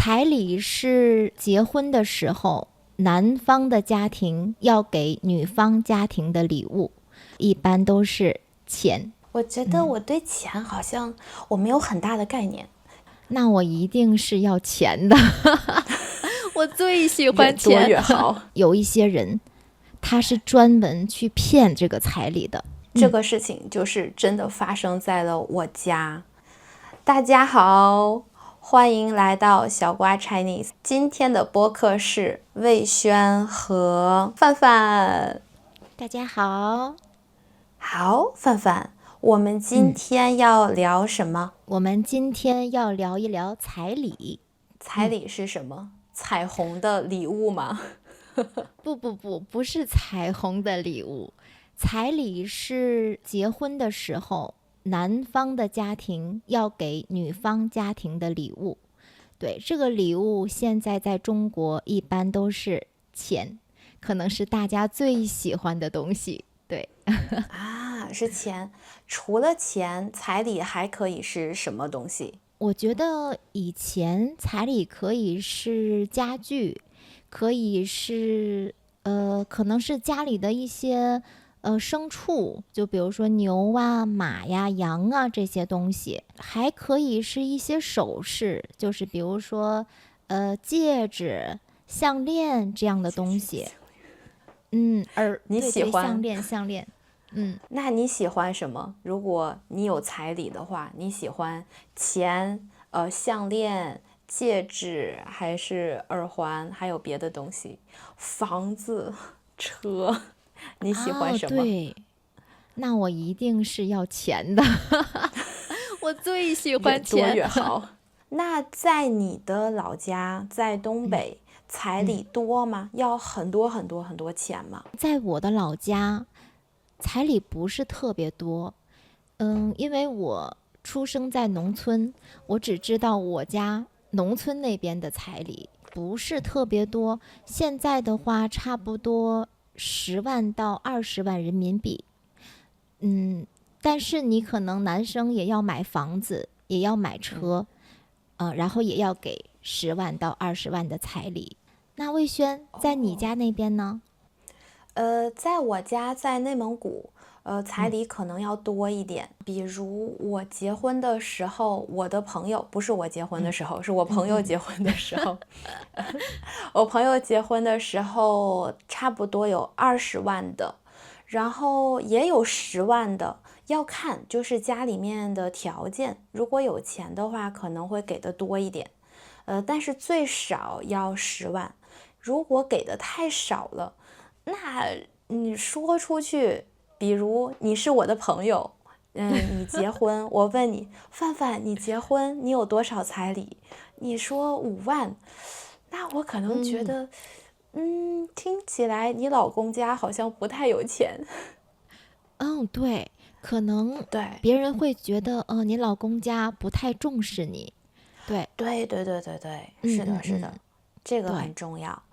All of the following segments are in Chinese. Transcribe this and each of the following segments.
彩礼是结婚的时候男方的家庭要给女方家庭的礼物，一般都是钱。我觉得我对钱好像我没有很大的概念。那我一定是要钱的我最喜越多欢钱越好。有一些人他是专门去骗这个彩礼的。这个事情就是真的发生在了我家。大家好，欢迎来到小瓜 Chinese。今天的播客是魏轩和范范。大家好。好，范范，我们今天要聊什么？我们今天要聊一聊彩礼。彩礼是什么？彩虹的礼物吗？不是彩虹的礼物。彩礼是结婚的时候男方的家庭要给女方家庭的礼物。对，这个礼物现在在中国一般都是钱，可能是大家最喜欢的东西。对啊，是钱。除了钱，彩礼还可以是什么东西？我觉得以前彩礼可以是家具，可以是可能是家里的一些牲畜，就比如说牛啊、马呀、羊啊这些东西，还可以是一些首饰，就是比如说戒指、项链这样的东西。你对对，喜欢？项链。那你喜欢什么？如果你有彩礼的话，你喜欢钱、项链、戒指，还是耳环，还有别的东西？房子、车，你喜欢什么？对，那我一定是要钱的我最喜越多欢钱越好。那在你的老家，在东北，彩礼多吗？要很多很多很多钱吗？在我的老家，彩礼不是特别多。因为我出生在农村，我只知道我家农村那边的彩礼不是特别多。现在的话，差不多10万到20万人民币。但是你可能男生也要买房子，也要买车，然后也要给10万到20万的彩礼。那魏轩，在你家那边呢？在我家，在内蒙古，彩礼可能要多一点。比如我结婚的时候，我的朋友，不是我结婚的时候，是我朋友结婚的时候，我朋友结婚的时候，差不多有20万的，然后也有10万的，要看就是家里面的条件。如果有钱的话，可能会给的多一点，但是最少要10万。如果给的太少了，那你说出去，比如你是我的朋友，你结婚，我问你，范范，你结婚你有多少彩礼？你说5万，那我可能觉得，听起来你老公家好像不太有钱。对，可能对，别人会觉得，你老公家不太重视你。对，对对对对对，是的，是的，这个对，很重要，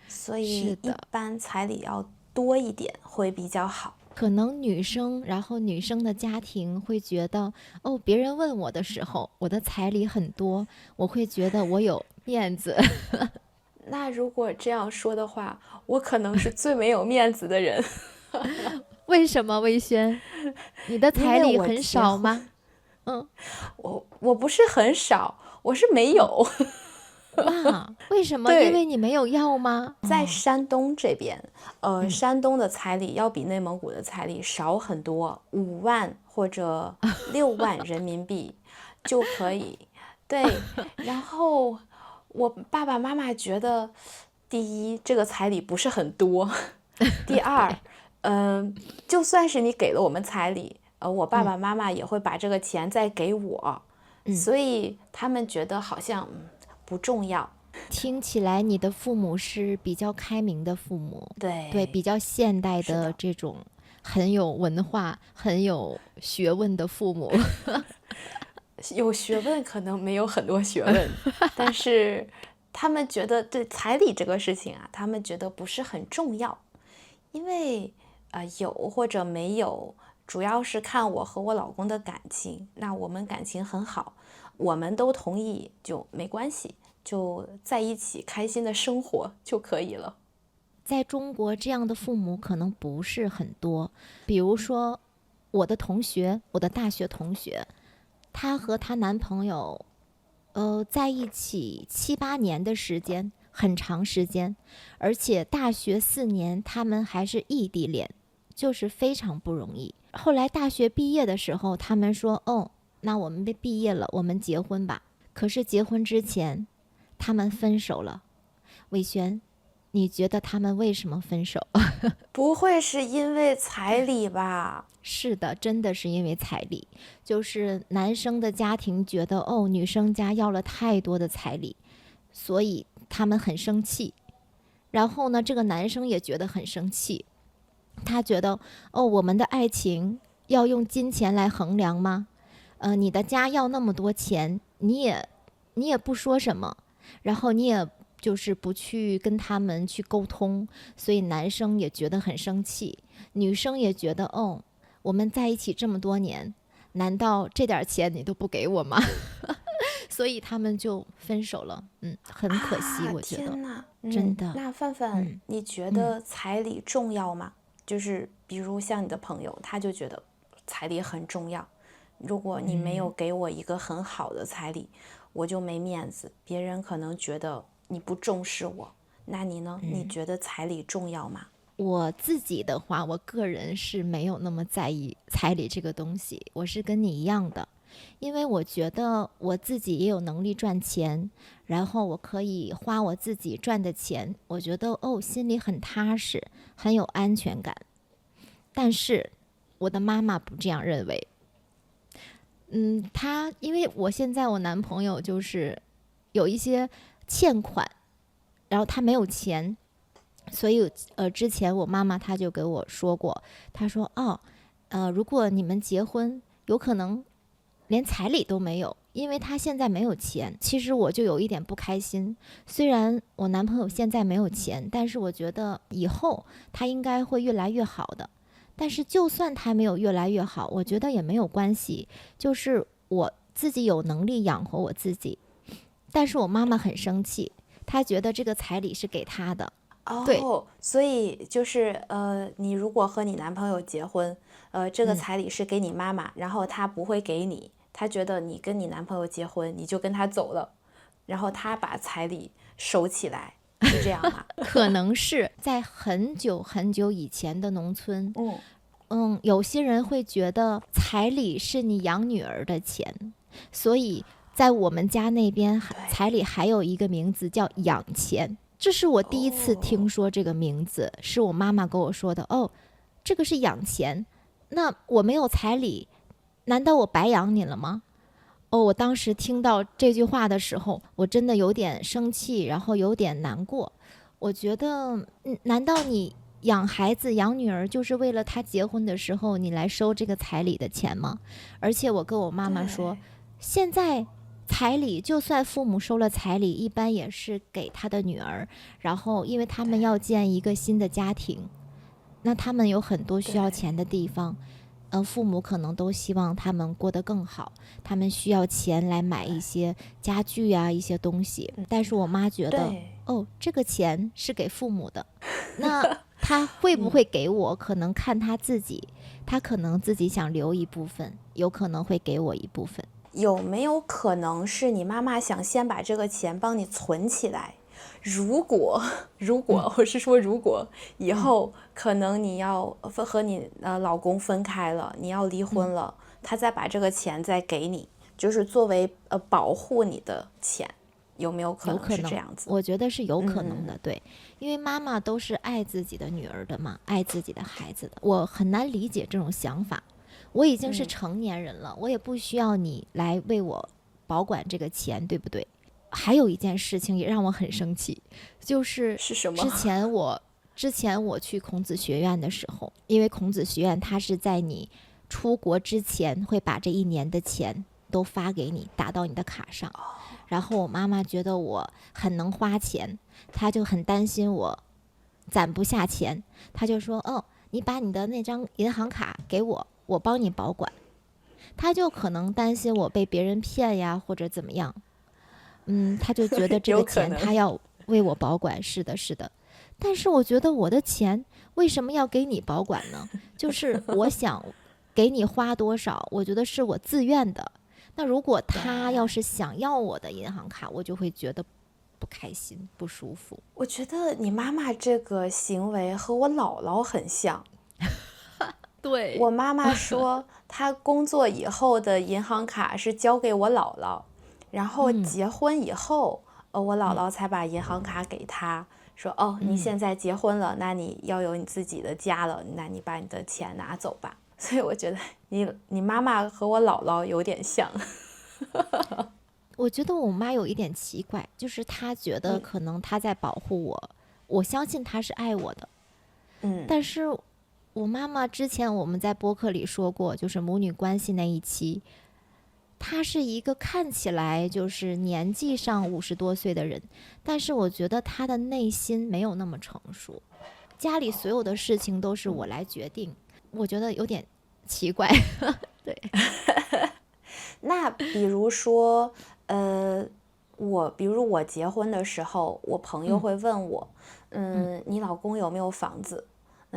所以一是的。般彩礼要多一点会比较好。可能女生，然后女生的家庭会觉得，别人问我的时候，我的彩礼很多，我会觉得我有面子。那如果这样说的话，我可能是最没有面子的人。为什么，魏轩？你的因为我彩礼很结婚，少吗？嗯。我不是很少，我是没有。哇，为什么？因为对，你没有要吗？在山东这边，山东的彩礼要比内蒙古的彩礼少很多，5万或者6万人民币就可以。对，然后我爸爸妈妈觉得，第一，这个彩礼不是很多；第二，就算是你给了我们彩礼，我爸爸妈妈也会把这个钱再给我，所以他们觉得好像不重要。听起来你的父母是比较开明的父母。对，对，比较现代的是的。这种很有文化、很有学问的父母。有学问可能没有很多学问，但是他们觉得对彩礼这个事情啊，他们觉得不是很重要，因为有或者没有，主要是看我和我老公的感情。那我们感情很好，我们都同意就没关系，就在一起开心的生活就可以了。在中国，这样的父母可能不是很多。比如说，我的大学同学，她和她男朋友，在一起7、8年的时间，很长时间，而且大学4年他们还是异地恋，就是非常不容易。后来大学毕业的时候，他们说：“哦，那我们毕业了，我们结婚吧。”可是结婚之前，他们分手了。伟璇，你觉得他们为什么分手？不会是因为彩礼吧？是的，真的是因为彩礼，就是男生的家庭觉得女生家要了太多的彩礼，所以他们很生气。然后呢，这个男生也觉得很生气，他觉得我们的爱情要用金钱来衡量吗？你的家要那么多钱，你也不说什么，然后你也就是不去跟他们去沟通，所以男生也觉得很生气，女生也觉得我们在一起这么多年，难道这点钱你都不给我吗？所以他们就分手了。很可惜，我觉得天哪，真的。那范范，你觉得彩礼重要吗？就是比如像你的朋友，他就觉得彩礼很重要，如果你没有给我一个很好的彩礼，我就没面子，别人可能觉得你不重视我。那你呢？你觉得彩礼重要吗？我自己的话，我个人是没有那么在意彩礼这个东西，我是跟你一样的，因为我觉得我自己也有能力赚钱，然后我可以花我自己赚的钱，我觉得心里很踏实，很有安全感。但是我的妈妈不这样认为。因为我男朋友就是有一些欠款，然后他没有钱，所以之前我妈妈她就给我说过，她说如果你们结婚，有可能连彩礼都没有，因为他现在没有钱。其实我就有一点不开心，虽然我男朋友现在没有钱，但是我觉得以后他应该会越来越好的。但是就算他没有越来越好，我觉得也没有关系，就是我自己有能力养活我自己。但是我妈妈很生气，她觉得这个彩礼是给她的。对，所以就是你如果和你男朋友结婚，这个彩礼是给你妈妈，然后他不会给你，他觉得你跟你男朋友结婚，你就跟他走了，然后他把彩礼收起来，是这样吗？可能是在很久很久以前的农村，有些人会觉得彩礼是你养女儿的钱，所以在我们家那边，彩礼还有一个名字叫养钱。这是我第一次听说这个名字，是我妈妈跟我说的。这个是养钱，那我没有彩礼，难道我白养你了吗？我当时听到这句话的时候，我真的有点生气，然后有点难过。我觉得，难道你养孩子、养女儿，就是为了他结婚的时候你来收这个彩礼的钱吗？而且我跟我妈妈说，现在彩礼就算父母收了彩礼，一般也是给他的女儿，然后因为他们要建一个新的家庭，那他们有很多需要钱的地方。父母可能都希望他们过得更好，他们需要钱来买一些家具啊，一些东西。但是我妈觉得，这个钱是给父母的，那他会不会给我？可能看他自己，他可能自己想留一部分，有可能会给我一部分。有没有可能是你妈妈想先把这个钱帮你存起来？如果我是说，如果以后可能你要和你老公分开了，你要离婚了，他再把这个钱再给你，就是作为保护你的钱，有没有可能是这样子？我觉得是有可能的，对，因为妈妈都是爱自己的女儿的嘛，爱自己的孩子的，我很难理解这种想法。我已经是成年人了，我也不需要你来为我保管这个钱，对不对？还有一件事情也让我很生气，就是什么？之前我去孔子学院的时候，因为孔子学院它是在你出国之前会把这1年的钱都发给你，打到你的卡上。然后我妈妈觉得我很能花钱，她就很担心我攒不下钱，她就说你把你的那张银行卡给我，我帮你保管。她就可能担心我被别人骗呀，或者怎么样。他就觉得这个有可能。钱他要为我保管，是的，是的。但是我觉得我的钱为什么要给你保管呢？就是我想给你花多少，我觉得是我自愿的。那如果他要对，是想要我的银行卡，我就会觉得不开心、不舒服。我觉得你妈妈这个行为和我姥姥很像。对，我妈妈说，她工作以后的银行卡是交给我姥姥，然后嗯结婚以后，我姥嗯姥才把银行卡给她，说，哦，你嗯。现在结婚了，那你要有你自己的家了，那你把你的钱拿走吧。所以我觉得你妈妈和我姥姥有点像。我觉得我妈有一点奇怪，就是她觉得嗯可能她在保护我，我相信她是爱我的。嗯但是我妈妈之前我们在播客里说过，就是母女关系那一期，她是一个看起来就是年纪上50多岁的人，但是我觉得她的内心没有那么成熟，家里所有的事情都是我来决定，我觉得有点奇怪。对，那比如说，比如我结婚的时候，我朋友嗯会问我，嗯你老公有没有房子？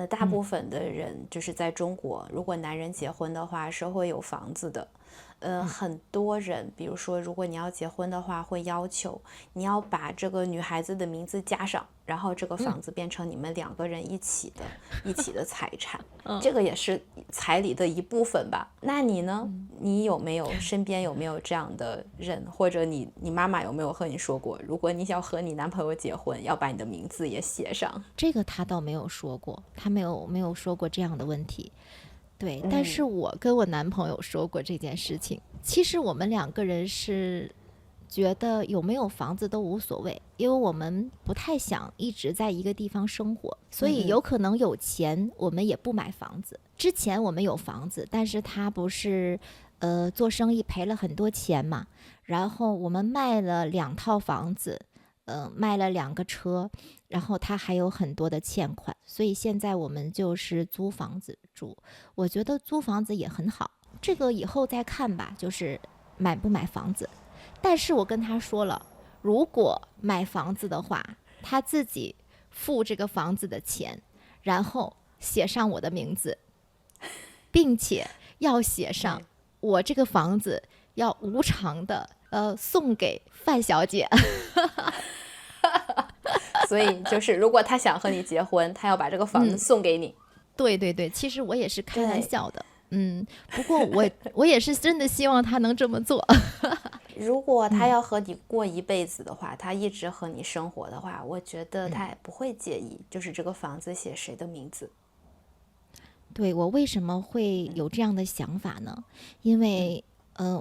大嗯部分的人就是在中国，如果男人结婚的话是会有房子的。嗯很多人，比如说，如果你要结婚的话，会要求你要把这个女孩子的名字加上，然后这个嗯房子变成你们2个人一起的财产，嗯这个也是彩礼的一部分吧？那你呢？你身边有没有这样的人，或者你妈妈有没有和你说过，如果你想和你男朋友结婚，要把你的名字也写上？这个他倒没有说过，他没有说过这样的问题。对，但是我跟我男朋友说过这件事情。其实我们2个人是觉得有没有房子都无所谓，因为我们不太想一直在一个地方生活，所以有可能有钱我们也不买房子。之前我们有房子，但是他不是做生意赔了很多钱嘛，然后我们卖了2套房子，卖了2个车，然后他还有很多的欠款，所以现在我们就是租房子住。我觉得租房子也很好，这个以后再看吧，就是买不买房子。但是我跟他说了，如果买房子的话，他自己付这个房子的钱，然后写上我的名字，并且要写上我这个房子要无偿的送给范小姐。所以就是，如果他想和你结婚，他要把这个房子送给你。对对对，其实我也是开玩对，笑的，不过我也是真的希望他能这么做。如果他要和你过一辈子的话，他一直和你生活的话，我觉得他也不会介意，就是这个房子写谁的名字。对，我为什么会有这样的想法呢？因为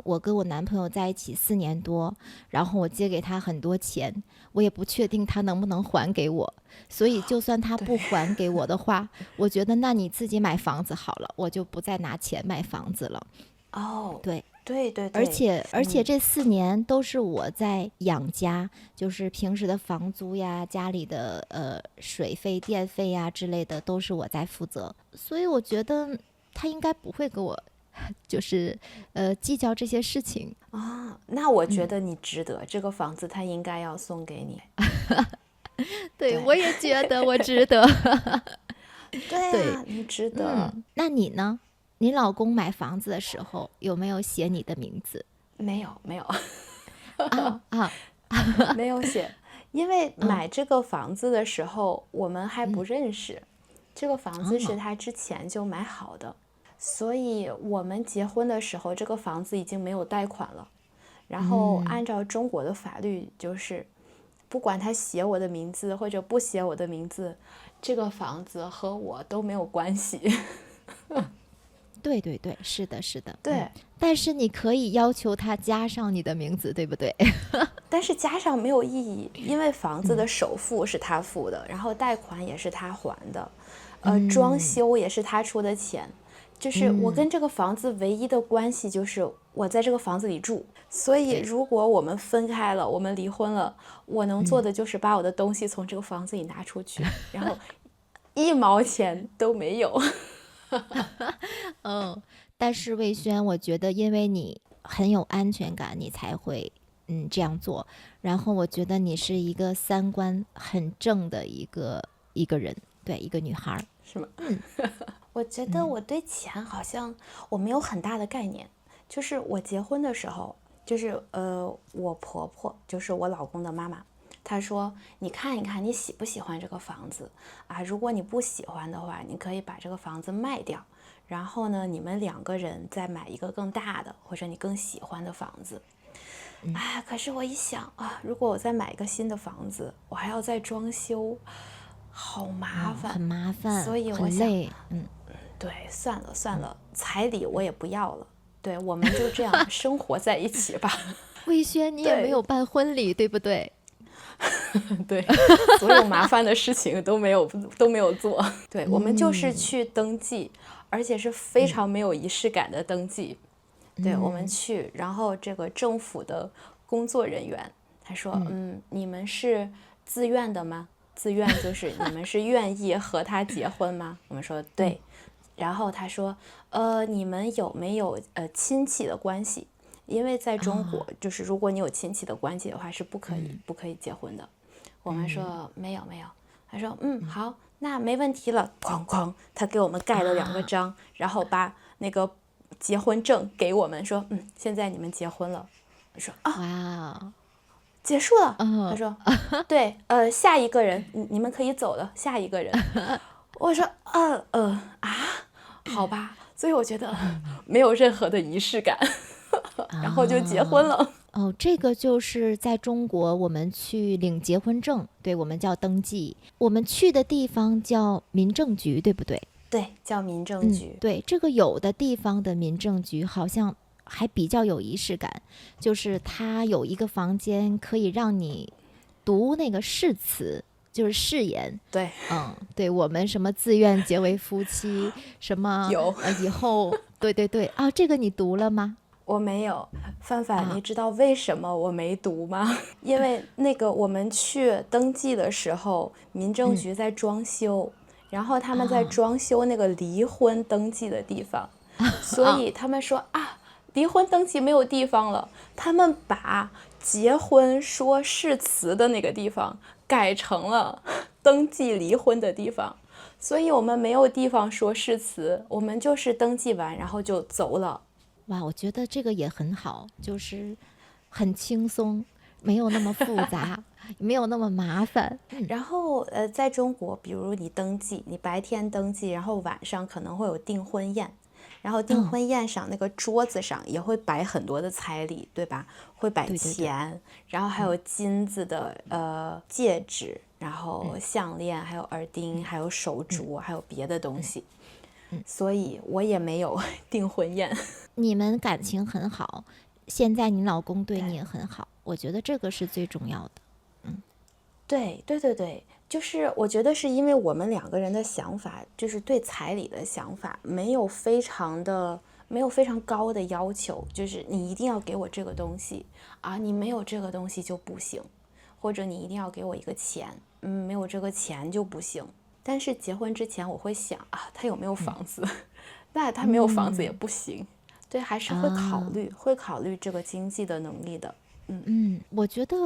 我跟我男朋友在一起4年多，然后我借给他很多钱，我也不确定他能不能还给我，所以就算他不还给我的话，我觉得那你自己买房子好了，我就不再拿钱买房子了。哦，对，对对而对，且这4年都是我在养家，就是平时的房租呀、家里的水费、电费呀之类的，都是我在负责，所以我觉得他应该不会跟我就是计较这些事情。啊，那我觉得你值得，这个房子他应该要送给你。对，对我也觉得我值得。对啊，你值得。那你呢？你老公买房子的时候有没有写你的名字？没有没有啊啊，没有写，因为买这个房子的时候我们还不认识，这个房子是他之前就买好的，所以我们结婚的时候这个房子已经没有贷款了。然后按照中国的法律，就是不管他写我的名字或者不写我的名字，这个房子和我都没有关系。对对对，是的，是的，对，但是你可以要求他加上你的名字，对不对？但是加上没有意义，因为房子的首付是他付的，然后贷款也是他还的，装修也是他出的钱，就是我跟这个房子唯一的关系就是我在这个房子里住，所以如果我们分开了，我们离婚了，我能做的就是把我的东西从这个房子里拿出去，然后1毛钱都没有。但是魏轩，我觉得因为你很有安全感，你才会这样做。然后我觉得你是一个三观很正的一个人，对，一个女孩。是吗？我觉得我对钱好像我没有很大的概念。就是我结婚的时候，就是我婆婆，就是我老公的妈妈，她说你看一看你喜不喜欢这个房子啊？如果你不喜欢的话，你可以把这个房子卖掉，然后呢，你们2个人再买一个更大的或者你更喜欢的房子。可是我一想啊，如果我再买一个新的房子，我还要再装修，好麻烦，很麻烦，所以我想，很累。对，算了，彩礼我也不要了，对，我们就这样生活在一起吧。魏轩，你也没有办婚礼，对不对？对，所有麻烦的事情都没有做。对，我们就是去登记，而且是非常没有仪式感的登记。对，我们去，然后这个政府的工作人员他说，你们是自愿的吗？自愿就是你们是愿意和他结婚吗？我们说对。然后他说，你们有没有亲戚的关系？因为在中国，就是如果你有亲戚的关系的话，是不可以结婚的。我们说没有。他说好，那没问题了。哐哐，他给我们盖了2个章，然后把那个结婚证给我们，说现在你们结婚了。我说哇，结束了。他说对，下一个人，你们可以走了，下一个人。我说好吧。所以我觉得没有任何的仪式感。然后就结婚了。这个就是在中国我们去领结婚证，对，我们叫登记，我们去的地方叫民政局，对不对？对，叫民政局。对，这个有的地方的民政局好像还比较有仪式感，就是它有一个房间可以让你读那个誓词，就是誓言。对，对，我们什么自愿结为夫妻，什么有以后，对啊，这个你读了吗？我没有。范范，你知道为什么我没读吗？因为那个我们去登记的时候，民政局在装修，然后他们在装修那个离婚登记的地方，所以他们说离婚登记没有地方了，他们把结婚说誓词的那个地方改成了登记离婚的地方，所以我们没有地方说誓词，我们就是登记完然后就走了。哇，我觉得这个也很好，就是很轻松，没有那么复杂，没有那么麻烦。然后在中国，比如你登记，你白天登记，然后晚上可能会有订婚宴，然后订婚宴上那个桌子上也会摆很多的彩礼，对吧？会摆钱，然后还有金子的戒指，然后项链，还有耳钉，还有手镯，还有别的东西。所以我也没有订婚宴。你们感情很好，现在你老公对你也很好，我觉得这个是最重要的。对，就是我觉得是因为我们2个人的想法，就是对彩礼的想法没有非常高的要求，就是你一定要给我这个东西啊，你没有这个东西就不行，或者你一定要给我一个钱，没有这个钱就不行。但是结婚之前我会想他有没有房子？那他没有房子也不行。对，还是会考虑这个经济的能力的。我觉得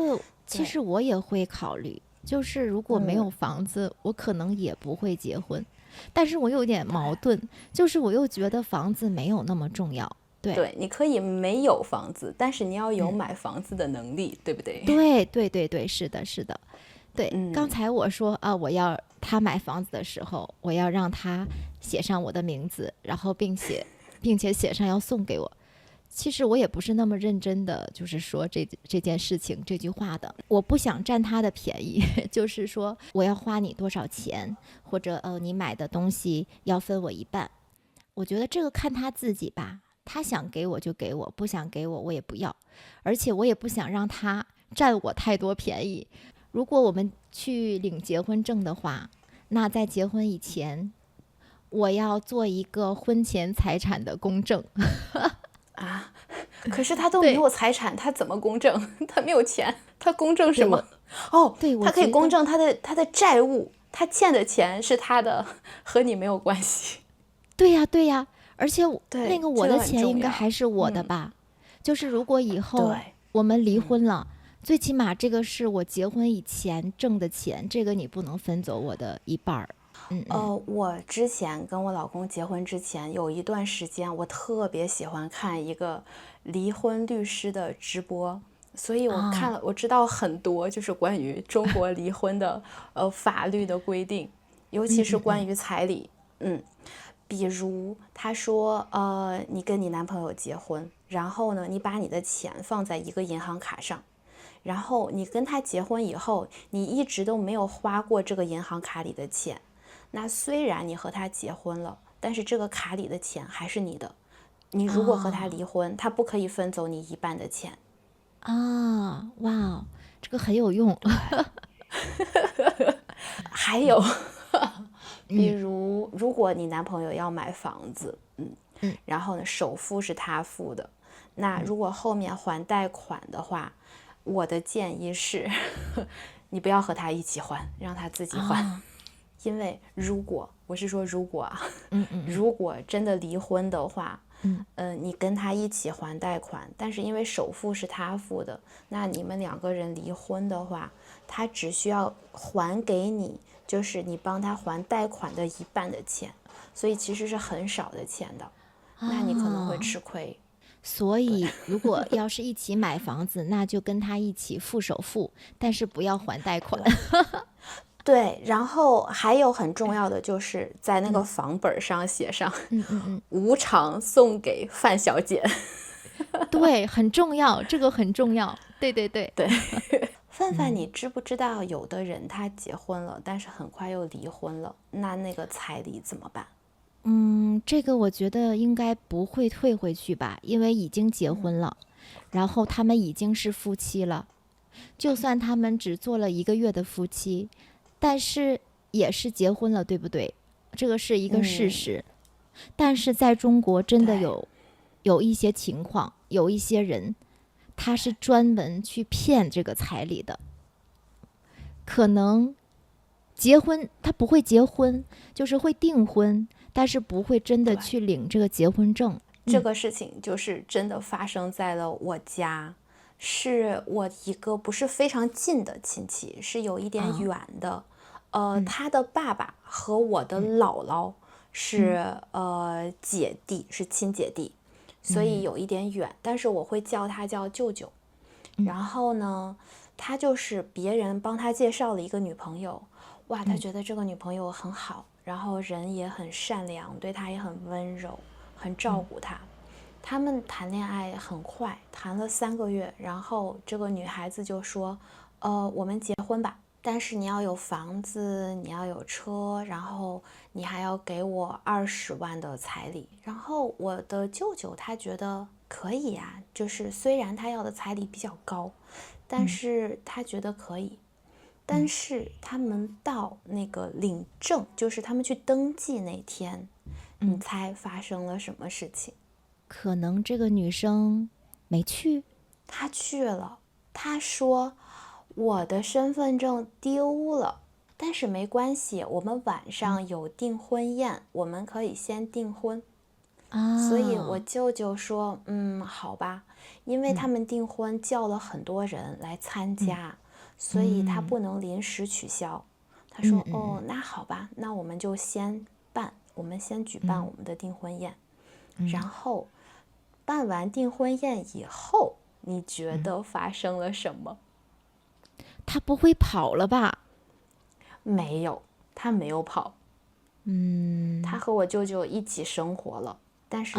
其实我也会考虑，就是如果没有房子，我可能也不会结婚。但是我有点矛盾，就是我又觉得房子没有那么重要。对，你可以没有房子，但是你要有买房子的能力，对不对？对，是的。对，刚才我说我要他买房子的时候，我要让他写上我的名字，然后并且写上要送给我。其实我也不是那么认真的，就是说这件事情这句话的，我不想占他的便宜，就是说我要花你多少钱，或者你买的东西要分我一半。我觉得这个看他自己吧，他想给我就给我，不想给我我也不要，而且我也不想让他占我太多便宜。如果我们去领结婚证的话，那在结婚以前，我要做一个婚前财产的公证。可是他都没有财产，他怎么公证？他没有钱，他公证什么？对，他可以公证他的债务，他欠的钱是他的，和你没有关系。对呀，而且那个我的钱应该还是我的吧？就是如果以后我们离婚了，最起码这个是我结婚以前挣的钱，这个你不能分走我的一半儿。我之前跟我老公结婚之前，有一段时间我特别喜欢看一个离婚律师的直播，所以我看了，我知道很多就是关于中国离婚的法律的规定，尤其是关于彩礼。比如他说，你跟你男朋友结婚，然后呢，你把你的钱放在一个银行卡上，然后你跟他结婚以后，你一直都没有花过这个银行卡里的钱。那虽然你和他结婚了，但是这个卡里的钱还是你的。你如果和他离婚，他不可以分走你一半的钱。哇，这个很有用。还有，比如如果你男朋友要买房子，然后呢，首付是他付的，那如果后面还贷款的话，我的建议是，你不要和他一起还，让他自己还。因为如果如果真的离婚的话，你跟他一起还贷款，但是因为首付是他付的，那你们两个人离婚的话，他只需要还给你，就是你帮他还贷款的一半的钱，所以其实是很少的钱的，那你可能会吃亏。所以如果要是一起买房子，那就跟他一起付首付，但是不要还贷款。对，然后还有很重要的就是在那个房本上写上无偿送给范小姐。对，很重要，这个很重要。对。范范，你知不知道有的人他结婚了，但是很快又离婚了，那个彩礼怎么办？这个我觉得应该不会退回去吧，因为已经结婚了，然后他们已经是夫妻了，就算他们只做了1个月的夫妻，但是也是结婚了，对不对？这个是一个事实。但是在中国真的有一些情况，有一些人他是专门去骗这个彩礼的，可能结婚他不会结婚，就是会订婚，但是不会真的去领这个结婚证。这个事情就是真的发生在了我家，是我一个不是非常近的亲戚，是有一点远的。他的爸爸和我的姥姥是姐弟，是亲姐弟，所以有一点远，但是我会叫他叫舅舅。然后呢，他就是别人帮他介绍了一个女朋友，哇，他觉得这个女朋友很好，然后人也很善良，对他也很温柔，很照顾他。他们谈恋爱很快，谈了3个月，然后这个女孩子就说，我们结婚吧，但是你要有房子，你要有车，然后你还要给我20万的彩礼。然后我的舅舅他觉得可以呀，就是虽然他要的彩礼比较高，但是他觉得可以。但是他们到那个领证，就是他们去登记那天，你猜发生了什么事情？可能这个女生没去。她去了，她说我的身份证丢了，但是没关系，我们晚上有订婚宴，我们可以先订婚。所以我舅舅说，好吧，因为他们订婚叫了很多人来参加，所以他不能临时取消。他说，那好吧，那我们就先办，我们先举办我们的订婚宴。然后办完订婚宴以后，你觉得发生了什么？他不会跑了吧？没有，他没有跑。他和我舅舅一起生活了，但是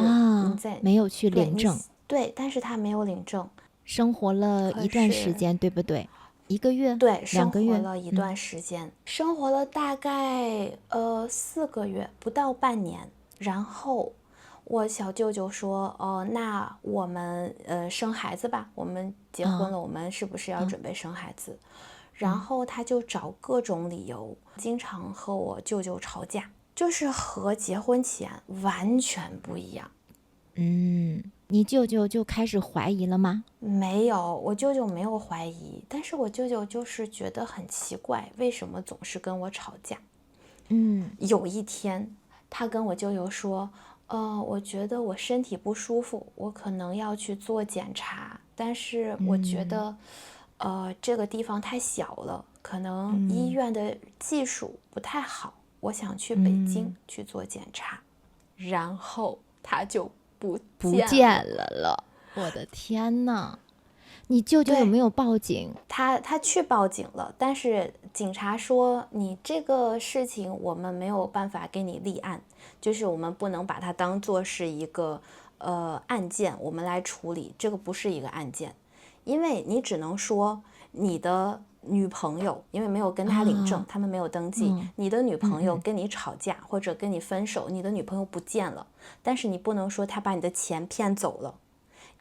没有去领证。对，但是他没有领证，生活了一段时间，对不对？1个月，对，2个月，生活了一段时间，生活了大概4个月，不到半年。然后我小舅舅说，那我们生孩子吧，我们结婚了，我们是不是要准备生孩子？然后他就找各种理由，经常和我舅舅吵架，就是和结婚前完全不一样。你舅舅就开始怀疑了吗？没有，我舅舅没有怀疑，但是我舅舅就是觉得很奇怪，为什么总是跟我吵架？有一天，他跟我舅舅说，我觉得我身体不舒服，我可能要去做检查，但是我觉得，这个地方太小了，可能医院的技术不太好，我想去北京去做检查，然后他就不见了。我的天哪！你舅舅有没有报警？他去报警了，但是警察说你这个事情我们没有办法给你立案，就是我们不能把它当做是一个案件，我们来处理，这个不是一个案件，因为你只能说你的女朋友，因为没有跟他领证，他们没有登记，你的女朋友跟你吵架或者跟你分手，你的女朋友不见了，但是你不能说他把你的钱骗走了。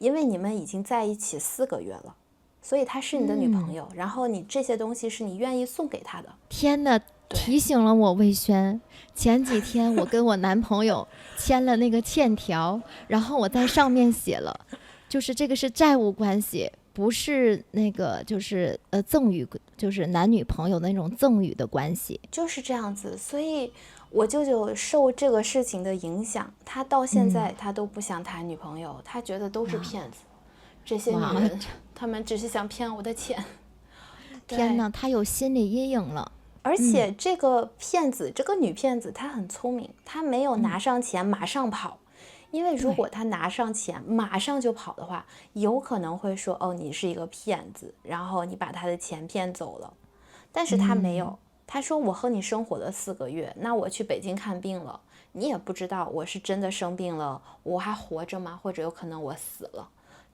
因为你们已经在一起4个月了，所以她是你的女朋友，然后你这些东西是你愿意送给她的。天哪，提醒了我魏轩，前几天我跟我男朋友签了那个欠条，然后我在上面写了，就是这个是债务关系，不是那个就是赠与，就是男女朋友的那种赠与的关系，就是这样子。所以我舅舅受这个事情的影响，他到现在他都不想谈女朋友，他觉得都是骗子，这些女人他们只是想骗我的钱。天哪，他有心理阴影了。而且这个骗子，这个女骗子她很聪明，她没有拿上钱马上跑，因为如果她拿上钱马上就跑的话，有可能会说哦你是一个骗子，然后你把她的钱骗走了。但是她没有，她说我和你生活了4个月，那我去北京看病了，你也不知道我是真的生病了，我还活着吗？或者有可能我死了，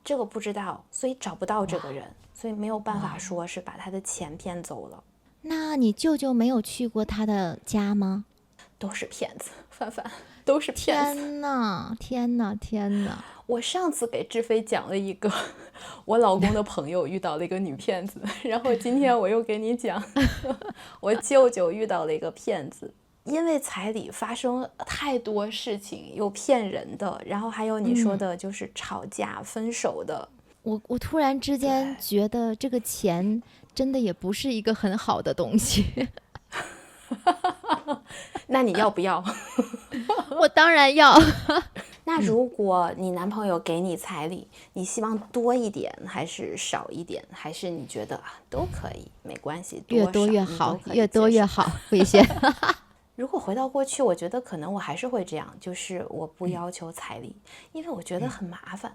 这个不知道，所以找不到这个人，所以没有办法说是把他的钱骗走了。那你舅舅没有去过他的家吗？都是骗子，范范，都是骗子。天哪，天哪，天哪！我上次给志飞讲了一个我老公的朋友遇到了一个女骗子，然后今天我又给你讲我舅舅遇到了一个骗子。因为彩礼发生太多事情，有骗人的，然后还有你说的就是吵架分手的。我突然之间觉得这个钱真的也不是一个很好的东西。那你要不要？我当然要。那如果你男朋友给你彩礼，你希望多一点还是少一点，还是你觉得都可以没关系，越多越好，越多越好，危险。如果回到过去，我觉得可能我还是会这样，就是我不要求彩礼，因为我觉得很麻烦。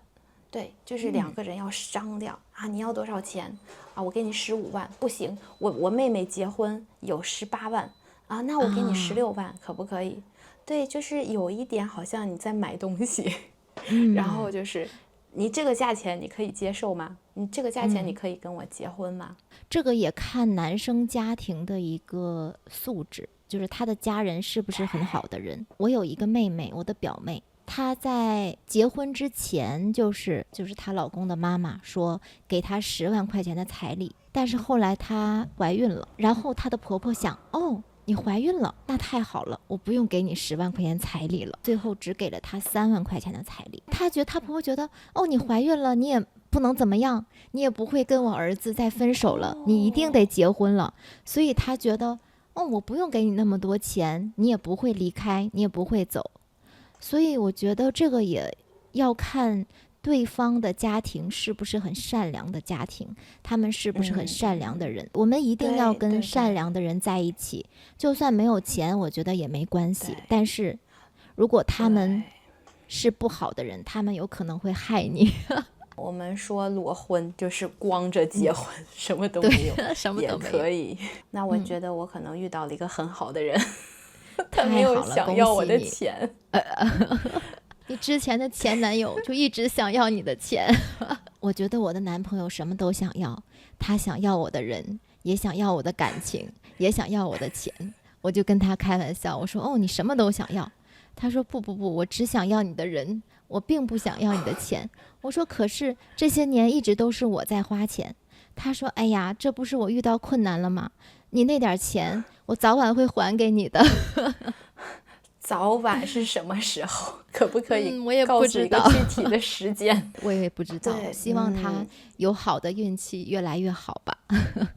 对，就是2个人要商量啊，你要多少钱啊？我给你15万，不行，我妹妹结婚有18万啊，那我给你16万，可不可以？对，就是有一点好像你在买东西，然后就是你这个价钱你可以接受吗？你这个价钱你可以跟我结婚吗？这个也看男生家庭的一个素质，就是他的家人是不是很好的人。我有一个妹妹，我的表妹，她在结婚之前就是她老公的妈妈说给她10万块钱的彩礼，但是后来她怀孕了，然后她的婆婆想，哦，你怀孕了，那太好了，我不用给你10万块钱彩礼了，最后只给了她3万块钱的彩礼。她婆婆觉得，哦，你怀孕了，你也不能怎么样，你也不会跟我儿子再分手了，你一定得结婚了，所以她觉得，哦，我不用给你那么多钱，你也不会离开，你也不会走。所以我觉得这个也要看对方的家庭是不是很善良的家庭，他们是不是很善良的人。我们一定要跟善良的人在一起，就算没有钱，我觉得也没关系。但是如果他们是不好的人，他们有可能会害你。我们说裸婚就是光着结婚，什么都没有，什么都没有也可以。那我觉得我可能遇到了一个很好的人，他太没有好了，想要我的恭喜你。钱。你之前的前男友就一直想要你的钱。我觉得我的男朋友什么都想要，他想要我的人，也想要我的感情，也想要我的钱。我就跟他开玩笑，我说，哦，你什么都想要。他说，不，我只想要你的人，我并不想要你的钱。我说，可是这些年一直都是我在花钱。他说，哎呀，这不是我遇到困难了吗？你那点钱我早晚会还给你的。早晚是什么时候？可不可以我也告诉一个不知道，具体的时间？我也不知道，对，希望他有好的运气，越来越好吧。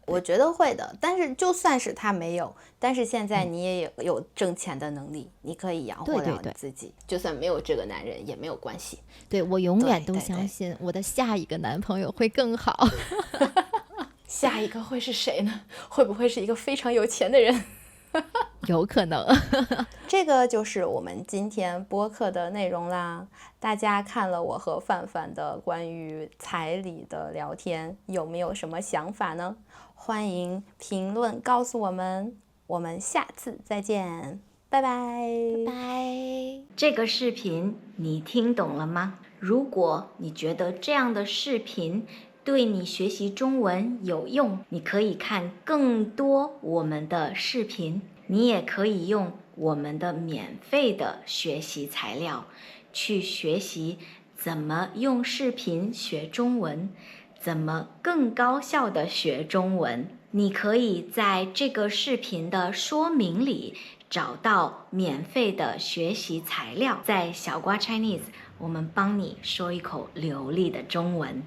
我觉得会的。但是就算是他没有，但是现在你也有挣钱的能力，你可以养活了你自己。就算没有这个男人也没有关系。对，我永远都相信我的下一个男朋友会更好。下一个会是谁呢？会不会是一个非常有钱的人？有可能。这个就是我们今天播客的内容啦。大家看了我和范范的关于彩礼的聊天，有没有什么想法呢？欢迎评论告诉我们。我们下次再见，拜拜。拜拜。这个视频你听懂了吗？如果你觉得这样的视频对你学习中文有用，你可以看更多我们的视频，你也可以用我们的免费的学习材料去学习怎么用视频学中文，怎么更高效的学中文。你可以在这个视频的说明里找到免费的学习材料，在小瓜 Chinese，我们帮你说一口流利的中文。